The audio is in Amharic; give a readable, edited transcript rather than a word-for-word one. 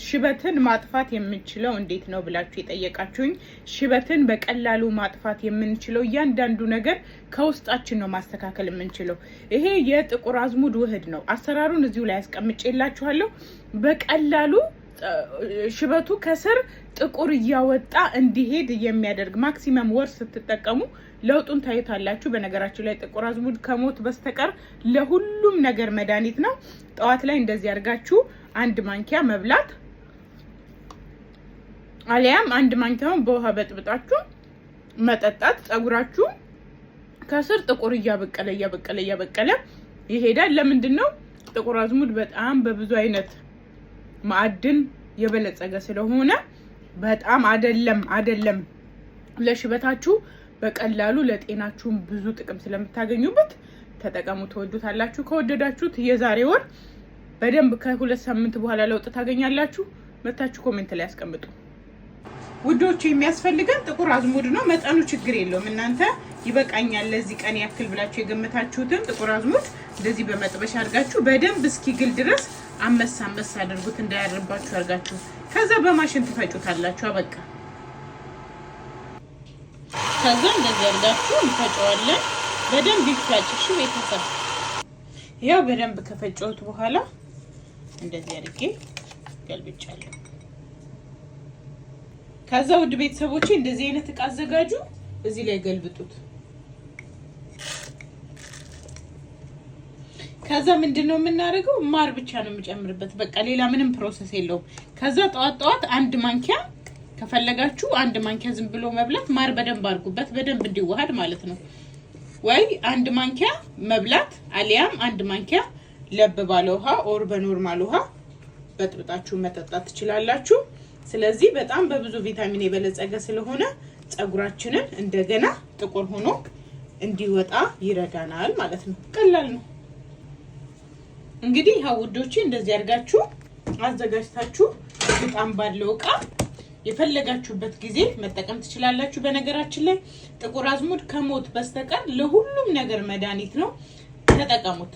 ሽበትን ማጥፋት የምንችለው እንዴት ነው ብላችሁ የጠየቃችሁኝ፣ ሽበትን በቀላሉ ማጥፋት የምንችለው እያንዳንዱ ነገር ከውስጣችን ነው ማስተካከል የምንችለው። ይሄ የጥቁር አዝሙድ ውህድ ነው። አሰራሩን እዚሁ ላይ አስቀምጬላችኋለሁ። በቀላሉ ሽበቱ ከስር ጥቁር እያወጣ እንዲሄድ የሚያደርግ ማክሲመም ወር ስትጠቀሙ ለውጡን ታዩታላችሁ። በነገራችሁ ላይ ጥቁር አዝሙድ ከሞት በስተቀር ለሁሉም ነገር መድኃኒት ነው። ጠዋት ላይ እንደዚህ አድርጋችሁ 1 ማንኪያ መብላት አሊያም 1 ማንኪያውን በውሃ በጥብጣችሁ መጠጣት። ጸጉራችሁ ከስር ጥቁር እያበቀለ ይሄዳል። ለምንድን ነው? ጥቁር አዝሙድ በጣም በብዙ አይነት ማዕድን የበለጸገ ስለሆነ በጣም አይደለም ለሽበታችሁ በቀላሉ ለጤናችሁም ብዙ ጥቅም ስለምታገኙበት ተጠቀሙ። ተወዱታላችሁ። ከወደዳችሁት የዛሬ ወር በደንብ ከ2 ሳምንት በኋላ ለውጥ ታገኛላችሁ። መታችሁ ኮሜንት ላይ አስቀምጡ። ውዶች የሚያስፈልገን ጥቁር አዝሙድ ነው። መጠኑ ችግር የለውም። እናንተ ይበቃኛል ለዚህ ቀን ያክል ብላችሁ የገመታችሁትን ጥቁር አዝሙድ እንደዚህ በመጥበሻ አድርጋችሁ በደንብ እስኪግል ድረስ አመሳ አድርጉት፣ እንዳያርባችሁ አድርጋችሁ ከዛ በማሽን ትፈጩታላችሁ። አበቃ። ከዛ እንደዚህ አድርጋችሁ እንፈጨዋለን። በደንብ ይፈጭ። እሺ ቤተሰብ፣ ያው በደንብ ከፈጨሁት በኋላ እንደዚህ አድርጌ ገልብጫለሁ። ከዛ ውድ ቤተሰቦቼ እንደዚህ አይነት እቃ አዘጋጁ፣ እዚህ ላይ ገልብጡት። ከዛ ምንድነው የምናደርገው? ማር ብቻ ነው የምጨምርበት። በቃ ሌላ ምንም ፕሮሰስ የለውም። ከዛ ጠዋት 1 ማንኪያ ከፈለጋችሁ 1 ማንኪያ ዝም ብሎ መብላት፣ ማር በደንብ አድርጉበት፣ በደንብ እንዲዋሃድ ማለት ነው። ወይ 1 ማንኪያ መብላት አሊያም 1 ማንኪያ ለብ ባለ ውሃ ኦር በኖርማል ውሃ በጥብጣችሁ መጠጣት ትችላላችሁ። ስለዚህ በጣም በብዙ ቪታሚን የበለጸገ ስለሆነ ጸጉራችንን እንደገና ጥቁር ሆኖ እንዲወጣ ይረዳናል ማለት ነው። ቀላል ነው። እንግዲህ ውዶቼ እንደዚህ አድርጋችሁ አዘጋጅታችሁ በጣም ባለው እቃ የፈለጋችሁበት ጊዜ መጠቀም ትችላላችሁ። በነገራችን ላይ ጥቁር አዝሙድ ከሞት በስተቀር ለሁሉም ነገር መድኃኒት ነው። ተጠቀሙት።